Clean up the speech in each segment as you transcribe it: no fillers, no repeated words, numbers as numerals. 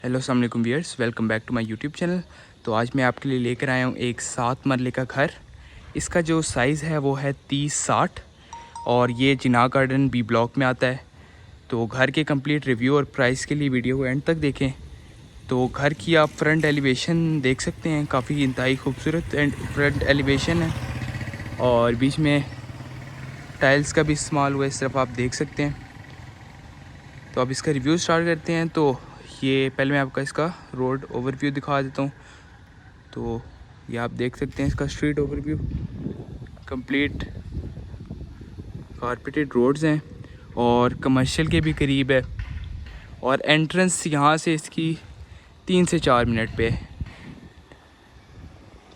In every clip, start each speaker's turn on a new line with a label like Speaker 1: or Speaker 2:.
Speaker 1: Hello अस्सलाम वालेकुम viewers, welcome back to my YouTube channel. तो आज मैं आपके लिए लेकर आया हूँ एक 7 मरले का घर। इसका जो साइज़ है वो है 30-60 और ये जिना गार्डन बी ब्लॉक में आता है। तो घर के कंप्लीट रिव्यू और प्राइस के लिए वीडियो को एंड तक देखें। तो घर की आप फ्रंट एलिवेशन देख सकते हैं, काफ़ी इंतहाई खूबसूरत फ्रंट एलिवेशन है और बीच में टाइल्स का भी इस्तेमाल हुआ है, इस तरफ आप देख सकते हैं। तो अब इसका रिव्यू स्टार्ट करते हैं। तो ये पहले मैं आपका इसका रोड ओवरव्यू दिखा देता हूँ। तो ये आप देख सकते हैं इसका street overview. Complete carpeted roads हैं और कमर्शियल के भी करीब है और एंट्रेंस यहाँ से इसकी 3 से 4 मिनट पे है।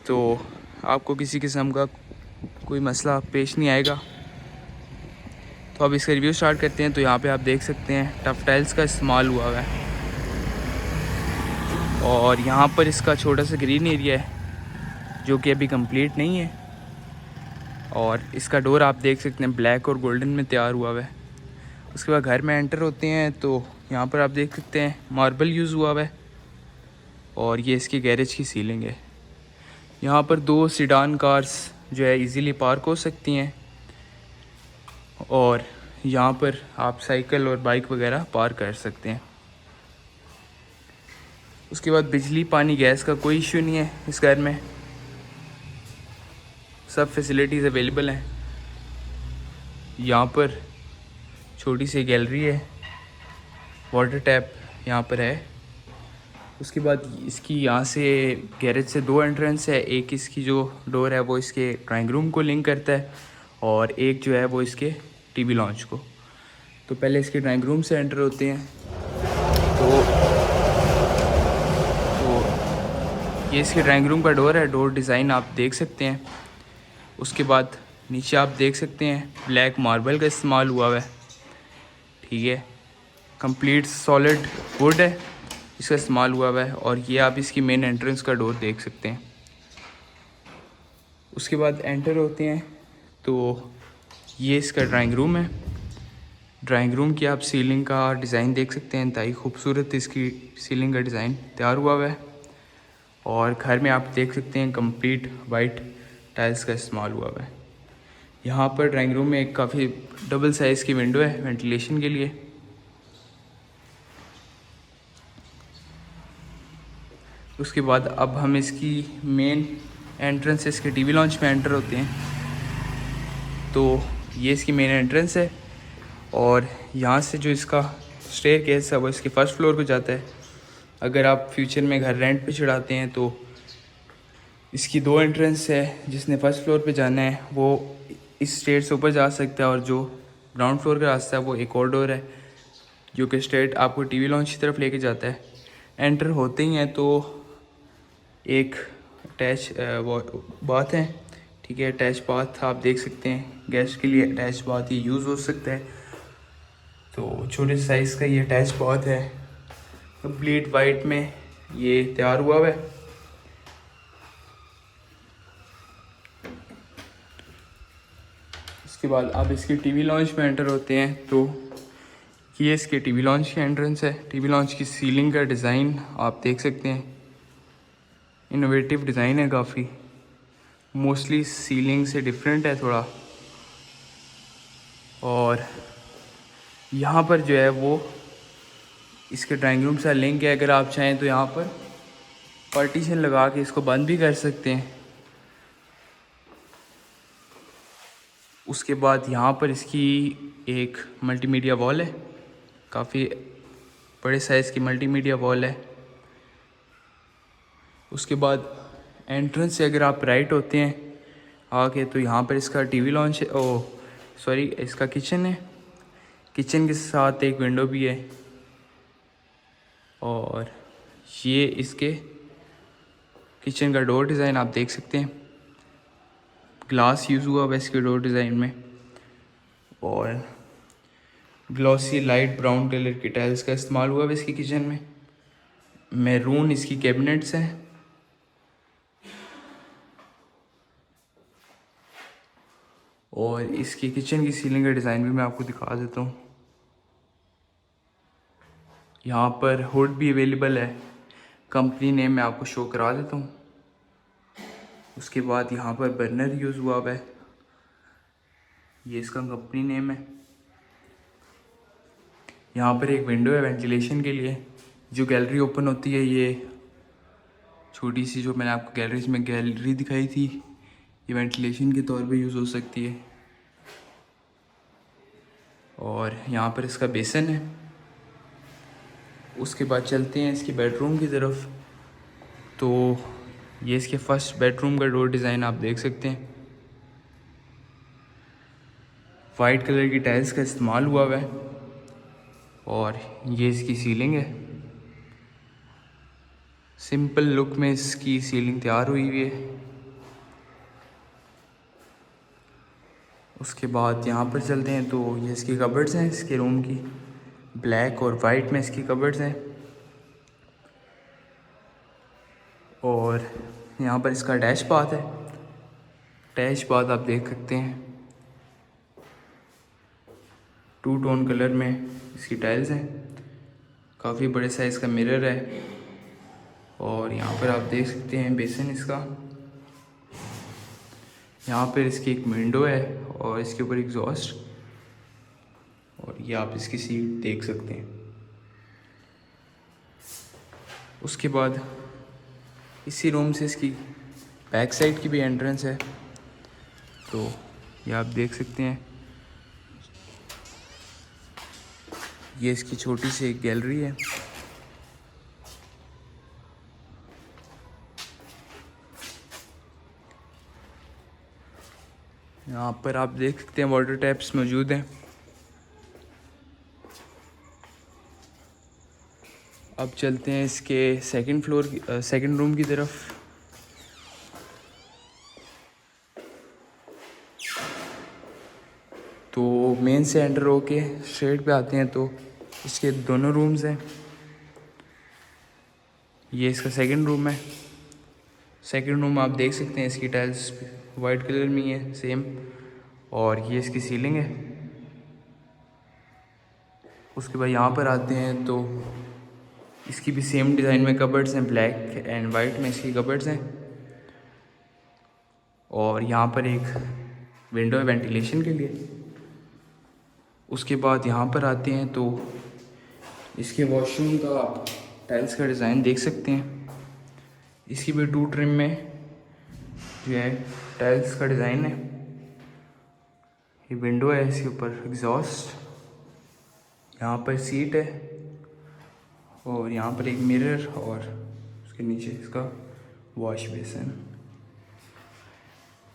Speaker 1: तो आपको किसी किस्म का कोई मसला पेश नहीं आएगा। तो अब इसका रिव्यू स्टार्ट करते हैं। तो यहाँ पे आप देख सकते हैं टफ टाइल्स का इस्तेमाल हुआ है और यहाँ पर इसका छोटा सा ग्रीन एरिया है जो कि अभी कंप्लीट नहीं है। और इसका डोर आप देख सकते हैं ब्लैक और गोल्डन में तैयार हुआ है। उसके बाद घर में एंटर होते हैं तो यहाँ पर आप देख सकते हैं मार्बल यूज़ हुआ है और ये इसकी गैरेज की सीलिंग है। यहाँ पर 2 सीडान कार्स जो है इजीली पार्क हो सकती हैं और यहाँ पर आप साइकिल और बाइक वगैरह पार्क कर सकते हैं। उसके बाद बिजली पानी गैस का कोई इशू नहीं है इस घर में, सब फैसिलिटीज़ अवेलेबल हैं। यहाँ पर छोटी सी गैलरी है, वाटर टैप यहाँ पर है। उसके बाद इसकी यहाँ से गैरेज से 2 एंट्रेंस है। एक इसकी जो डोर है वो इसके ड्राइंग रूम को लिंक करता है और एक जो है वो इसके टीवी लॉन्च को। तो पहले इसके ड्राइंग रूम से एंटर होते हैं। तो ये इसके ड्राइंग रूम का डोर है। डोर डिज़ाइन आप देख सकते हैं। उसके बाद नीचे आप देख सकते हैं ब्लैक मार्बल का इस्तेमाल हुआ है, ठीक है। कंप्लीट सॉलिड वुड है इसका इस्तेमाल हुआ है और ये आप इसकी मेन एंट्रेंस का डोर देख सकते हैं। उसके बाद एंटर होते हैं तो ये इसका ड्राइंग रूम है। ड्राइंग रूम की आप सीलिंग का डिज़ाइन देख सकते हैं, इंतहाई खूबसूरत इसकी सीलिंग का डिज़ाइन तैयार हुआ है। और घर में आप देख सकते हैं कंप्लीट वाइट टाइल्स का इस्तेमाल हुआ है। यहाँ पर ड्राइंग रूम में एक काफ़ी डबल साइज़ की विंडो है वेंटिलेशन के लिए। उसके बाद अब हम इसकी मेन एंट्रेंस इसके टीवी लॉन्च में एंटर होते हैं। तो ये इसकी मेन एंट्रेंस है और यहाँ से जो इसका स्टेयरकेस है वो इसके फर्स्ट फ्लोर पे जाता है। अगर आप फ्यूचर में घर रेंट पे चढ़ाते हैं तो इसकी 2 एंट्रेंस है। जिसने फर्स्ट फ्लोर पे जाना है वो इस स्टेयर से ऊपर जा सकता है और जो ग्राउंड फ्लोर का रास्ता है वो एक और डोर है जो कि स्ट्रेट आपको टीवी लॉन्च की तरफ लेके जाता है। एंटर होते ही हैं तो एक अटैच बाथ है, ठीक है। अटैच बाथ आप देख सकते हैं, गेस्ट के लिए अटैच बाथ ये यूज़ हो सकता है। तो छोटे साइज़ का ये अटैच बाथ है, कंप्लीट वाइट में ये तैयार हुआ है। उसके बाद आप इसकी टीवी लॉन्च में एंटर होते हैं तो ये इसके टीवी लॉन्च की एंट्रेंस है। टीवी लॉन्च की सीलिंग का डिज़ाइन आप देख सकते हैं, इनोवेटिव डिज़ाइन है काफ़ी, मोस्टली सीलिंग से डिफरेंट है थोड़ा। और यहाँ पर जो है वो इसके ड्राइंग रूम से लिंक है। अगर आप चाहें तो यहाँ पर पार्टीशन लगा के इसको बंद भी कर सकते हैं। उसके बाद यहाँ पर इसकी एक मल्टीमीडिया वॉल है, काफ़ी बड़े साइज़ की मल्टीमीडिया वॉल है। उसके बाद एंट्रेंस से अगर आप राइट होते हैं आके तो यहाँ पर इसका टीवी लॉन्च है, सॉरी इसका किचन है। किचन के साथ एक विंडो भी है और ये इसके किचन का डोर डिज़ाइन आप देख सकते हैं, ग्लास यूज़ हुआ है इसके डोर डिज़ाइन में और ग्लॉसी लाइट ब्राउन कलर की टाइल्स का इस्तेमाल हुआ है इसकी किचन में। मैरून इसकी कैबिनेट्स हैं और इसकी किचन की सीलिंग का डिज़ाइन भी मैं आपको दिखा देता हूँ। यहाँ पर हुड भी अवेलेबल है, कंपनी नेम मैं आपको शो करा देता हूँ। उसके बाद यहाँ पर बर्नर यूज़ हुआ है, ये इसका कंपनी नेम है। यहाँ पर एक विंडो है वेंटिलेशन के लिए, जो गैलरी ओपन होती है, ये छोटी सी जो मैंने आपको गैलरीज में गैलरी दिखाई थी, ये वेंटिलेशन के तौर पे यूज़ हो सकती है। और यहाँ पर इसका बेसन है। उसके बाद चलते हैं इसकी बेडरूम की तरफ। तो ये इसके फर्स्ट बेडरूम का डोर डिज़ाइन आप देख सकते हैं। वाइट कलर की टाइल्स का इस्तेमाल हुआ है और ये इसकी सीलिंग है। सिंपल लुक में इसकी सीलिंग तैयार हुई हुई है। उसके बाद यहाँ पर चलते हैं तो ये इसकी कबर्ड्स हैं इसके रूम की, ब्लैक और वाइट में इसकी कबर्ड्स हैं। और यहाँ पर इसका अटैच बाथ है। अटैच बाथ आप देख सकते हैं, 2 टोन कलर में इसकी टाइल्स हैं। काफ़ी बड़े साइज़ का मिरर है और यहाँ पर आप देख सकते हैं बेसन इसका। यहाँ पर इसकी एक विंडो है और इसके ऊपर एग्जॉस्ट, और ये आप इसकी सीट देख सकते हैं। उसके बाद इसी रूम से इसकी बैक साइड की भी एंट्रेंस है, तो ये आप देख सकते हैं। ये इसकी छोटी सी एक गैलरी है। यहाँ पर आप देख सकते हैं वाटर टैप्स मौजूद हैं। अब चलते हैं इसके सेकंड रूम की तरफ। तो मेन से एंटर होके स्ट्रेट पे आते हैं तो इसके दोनों रूम्स हैं। ये इसका सेकंड रूम है। सेकंड रूम आप देख सकते हैं, इसकी टाइल्स वाइट कलर में है सेम, और ये इसकी सीलिंग है। उसके बाद यहाँ पर आते हैं तो इसकी भी सेम डिज़ाइन में कबर्ड्स हैं, ब्लैक एंड वाइट में इसकी कबर्ड्स हैं। और यहाँ पर एक विंडो है वेंटिलेशन के लिए। उसके बाद यहाँ पर आते हैं तो इसके वॉशरूम का आप टाइल्स का डिज़ाइन देख सकते हैं। इसकी भी 2 ट्रिम में जो है टाइल्स का डिज़ाइन है। ये विंडो है, इसके ऊपर एग्जॉस्ट, यहाँ पर सीट है और यहाँ पर एक मिरर और उसके नीचे इसका वॉश बेसिन।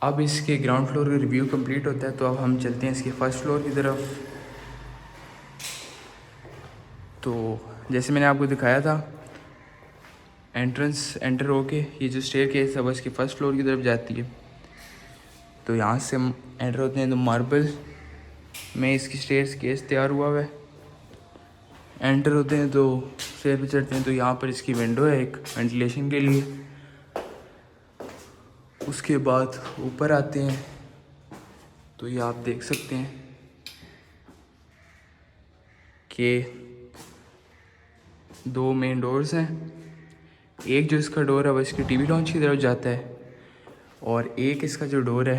Speaker 1: अब इसके ग्राउंड फ्लोर का रिव्यू कंप्लीट होता है, तो अब हम चलते हैं इसके फर्स्ट फ्लोर की तरफ। तो जैसे मैंने आपको दिखाया था, एंटर होके ये जो स्टेयरकेस है वो इसके फर्स्ट फ्लोर की तरफ जाती है। तो यहाँ से हम एंटर होते हैं तो मार्बल में इसकी स्टेयरकेस तैयार हुआ है। एंटर होते हैं तो स्टेयर पे चढ़ते हैं तो यहाँ पर इसकी विंडो है एक वेंटिलेशन के लिए। उसके बाद ऊपर आते हैं तो ये आप देख सकते हैं कि 2 मेन डोर्स हैं। एक जो इसका डोर है वो इसकी टीवी लॉन्च की तरफ जाता है, और एक इसका जो डोर है,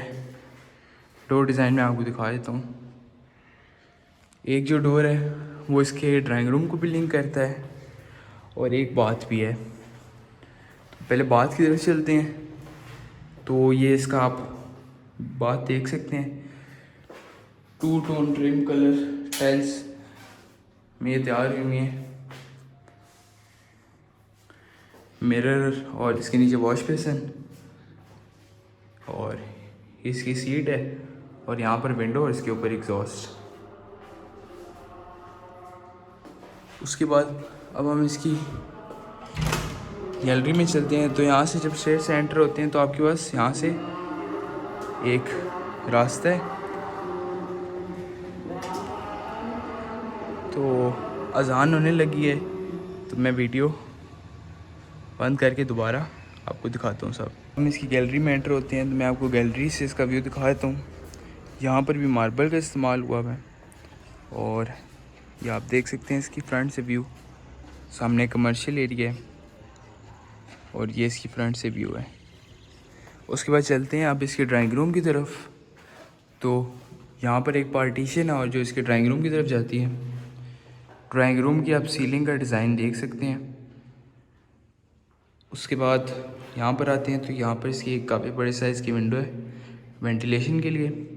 Speaker 1: डोर डिज़ाइन में आपको दिखा देता हूँ। एक जो डोर है वो इसके ड्राइंग रूम को भी लिंक करता है, और एक बाथ भी है। तो पहले बाथ की तरफ चलते हैं। तो ये इसका आप बाथ देख सकते हैं, 2 टोन ट्रिम कलर टाइल्स में ये तैयार हुई है। मिरर और इसके नीचे वॉश बेसिन और इसकी सीट है, और यहाँ पर विंडो और इसके ऊपर एग्जॉस्ट। उसके बाद अब हम इसकी गैलरी में चलते हैं। तो यहाँ से जब स्टेयर से एंटर होते हैं तो आपके पास यहाँ से एक रास्ता है। तो अजान होने लगी है, तो मैं वीडियो बंद करके दोबारा आपको दिखाता हूँ सब। हम इसकी गैलरी में एंटर होते हैं तो मैं आपको गैलरी से इसका व्यू दिखा देता हूँ। यहाँ पर भी मार्बल का इस्तेमाल हुआ है, और ये आप देख सकते हैं इसकी फ्रंट से व्यू। सामने कमर्शियल एरिया है और ये इसकी फ्रंट से व्यू है। उसके बाद चलते हैं अब इसके ड्राइंग रूम की तरफ। तो यहाँ पर एक पार्टीशन है और जो इसके ड्राइंग रूम की तरफ जाती है। ड्राइंग रूम की आप सीलिंग का डिज़ाइन देख सकते हैं। उसके बाद यहाँ पर आते हैं तो यहाँ पर इसकी एक काफ़ी बड़े साइज़ की विंडो है वेंटिलेशन के लिए।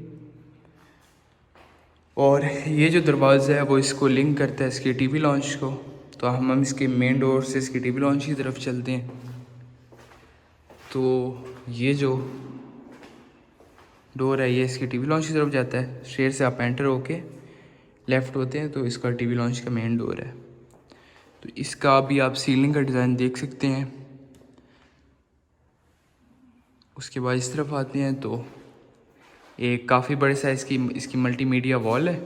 Speaker 1: और ये जो दरवाज़ा है वो इसको लिंक करता है इसके टीवी लॉन्च को। तो हम इसके मेन डोर से इसके टीवी लॉन्च की तरफ चलते हैं। तो ये जो डोर है ये इसकी टीवी लॉन्च की तरफ जाता है। स्टेयर से आप एंटर होके लेफ़्ट होते हैं तो इसका टीवी लॉन्च का मेन डोर है। तो इसका भी आप सीलिंग का डिज़ाइन देख सकते हैं। उसके बाद इस तरफ आते हैं तो एक काफ़ी बड़े साइज़ की इसकी मल्टीमीडिया वॉल है।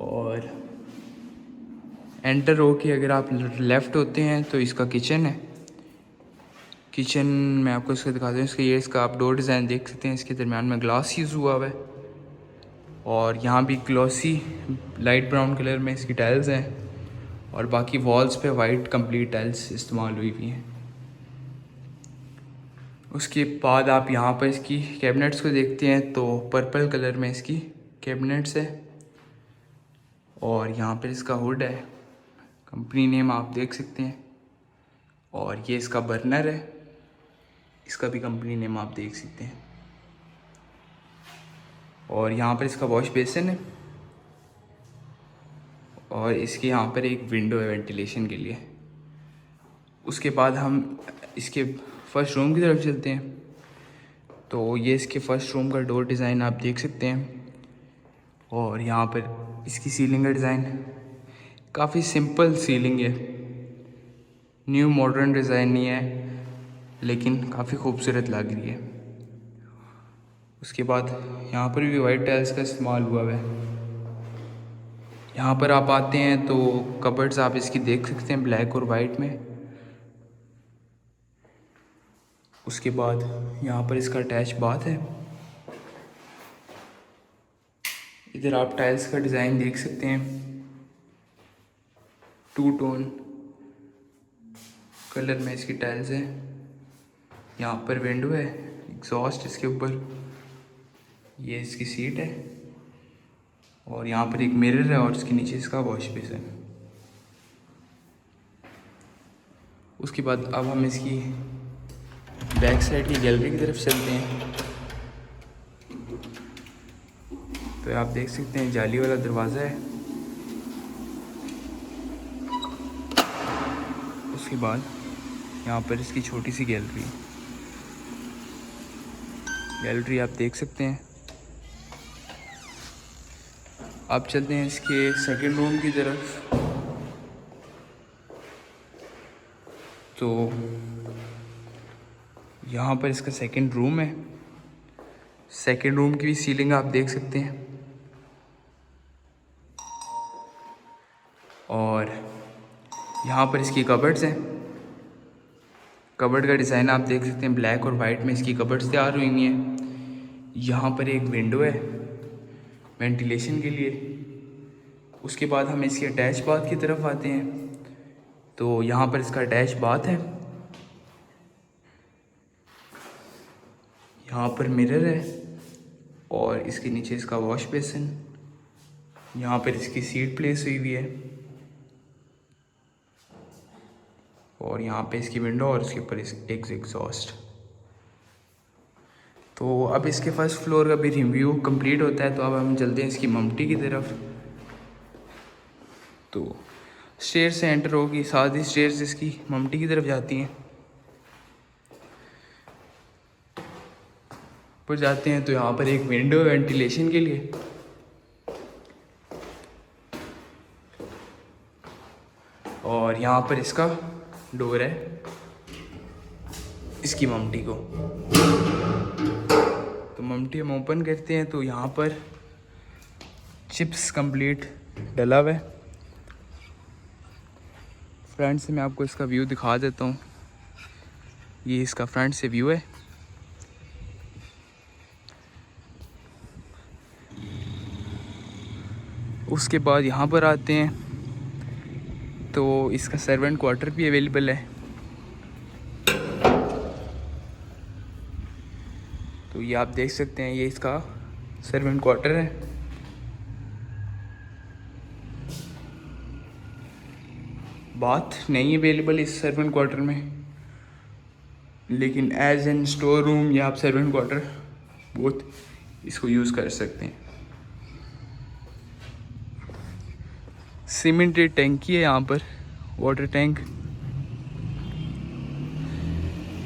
Speaker 1: और एंटर होके अगर आप लेफ़्ट होते हैं तो इसका किचन है। किचन में आपको इसका दिखाते हैं। इसका आप डोर डिज़ाइन देख सकते हैं। इसके दरमियान में ग्लास यूज़ हुआ हुआ है और यहाँ भी ग्लॉसी लाइट ब्राउन कलर में इसकी टाइल्स हैं और बाकी वॉल्स पे वाइट कंप्लीट टाइल्स इस्तेमाल हुई हुई हैं। उसके बाद आप यहाँ पर इसकी कैबिनेट्स को देखते हैं तो पर्पल कलर में इसकी कैबिनेट्स है और यहाँ पर इसका हुड है। कंपनी नेम आप देख सकते हैं। और ये इसका बर्नर है, इसका भी कंपनी नेम आप देख सकते हैं। और यहाँ पर इसका वॉश बेसिन है और इसके यहाँ पर एक विंडो है वेंटिलेशन के लिए। उसके बाद हम इसके फर्स्ट रूम की तरफ चलते हैं। तो ये इसके फर्स्ट रूम का डोर डिज़ाइन आप देख सकते हैं। और यहाँ पर इसकी सीलिंग का डिज़ाइन काफ़ी सिंपल सीलिंग है, न्यू मॉडर्न डिज़ाइन नहीं है लेकिन काफ़ी खूबसूरत लग रही है। उसके बाद यहाँ पर भी वाइट टाइल्स का इस्तेमाल हुआ है। यहाँ पर आप आते हैं तो कबर्ड्स आप इसकी देख सकते हैं ब्लैक और वाइट में। उसके बाद यहाँ पर इसका अटैच बाथ है। इधर आप टाइल्स का डिज़ाइन देख सकते हैं, 2 टोन कलर में इसकी टाइल्स है। यहाँ पर विंडो है, एग्जॉस्ट इसके ऊपर, ये इसकी सीट है और यहाँ पर एक मिरर है और इसके नीचे इसका वॉश बेसिन है। उसके बाद अब हम इसकी बैक साइड की गैलरी की तरफ चलते हैं। तो आप देख सकते हैं जाली वाला दरवाज़ा है। उसके बाद यहाँ पर इसकी छोटी सी गैलरी आप देख सकते हैं। अब चलते हैं इसके सेकंड रूम की तरफ। तो यहाँ पर इसका सेकंड रूम है। सेकंड रूम की भी सीलिंग आप देख सकते हैं। और यहाँ पर इसकी कबर्ड्स हैं। कबर्ड का डिज़ाइन आप देख सकते हैं, ब्लैक और वाइट में इसकी कबर्ड्स तैयार हुई हुई हैं। यहाँ पर एक विंडो है वेंटिलेशन के लिए। उसके बाद हम इसके अटैच बाथ की तरफ आते हैं। तो यहाँ पर इसका अटैच बाथ है। यहाँ पर मिरर है और इसके नीचे इसका वॉश बेसिन। यहाँ पर इसकी सीट प्लेस हुई हुई है और यहाँ पे इसकी विंडो और इसके ऊपर एक एग्जॉस्ट। तो अब इसके फर्स्ट फ्लोर का भी रिव्यू कंप्लीट होता है। तो अब हम चलते हैं इसकी मम्टी की तरफ। तो स्टेयर से एंटर होगी, साथ ही स्टेयर्स इसकी मम्टी की तरफ जाती हैं। ऊपर जाते हैं तो यहाँ पर एक विंडो है वेंटिलेशन के लिए। और यहाँ पर इसका डोर है इसकी मम्टी को। तो मम्टी हम ओपन करते हैं तो यहाँ पर चिप्स कंप्लीट डला हुआ है। फ्रंट से मैं आपको इसका व्यू दिखा देता हूँ। ये इसका फ्रंट से व्यू है। उसके बाद यहाँ पर आते हैं तो इसका सर्वेंट क्वार्टर भी अवेलेबल है। तो ये आप देख सकते हैं, ये इसका सर्वेंट क्वार्टर है। बाथ नहीं अवेलेबल इस सर्वेंट क्वार्टर में, लेकिन एज एन स्टोर रूम या आप सर्वेंट क्वार्टर बोथ इसको यूज़ कर सकते हैं। सीमेंटेड टैंकी है यहाँ पर, वाटर टैंक।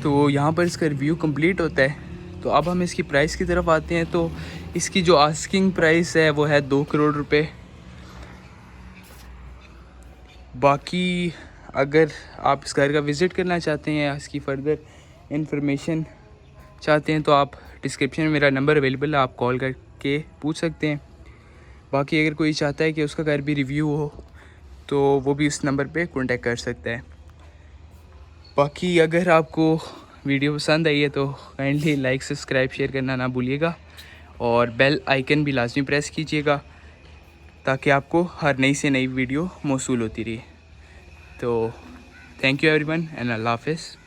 Speaker 1: तो यहाँ पर इसका रिव्यू कंप्लीट होता है। तो अब हम इसकी प्राइस की तरफ आते हैं। तो इसकी जो आस्किंग प्राइस है वो है 2 करोड़ रुपए। बाकी अगर आप इस घर का विज़िट करना चाहते हैं या इसकी फ़र्दर इंफॉर्मेशन चाहते हैं तो आप डिस्क्रिप्शन में मेरा नंबर अवेलेबल है, आप कॉल करके पूछ सकते हैं। बाकी अगर कोई चाहता है कि उसका घर भी रिव्यू हो तो वो भी उस नंबर पे कांटेक्ट कर सकता है। बाकी अगर आपको वीडियो पसंद आई है तो काइंडली लाइक, सब्सक्राइब, शेयर करना ना भूलिएगा और बेल आइकन भी लाजमी प्रेस कीजिएगा ताकि आपको हर नई से नई वीडियो मौसूल होती रहे। तो थैंक यू एवरीवन एंड अल्लाह हाफ़िज़।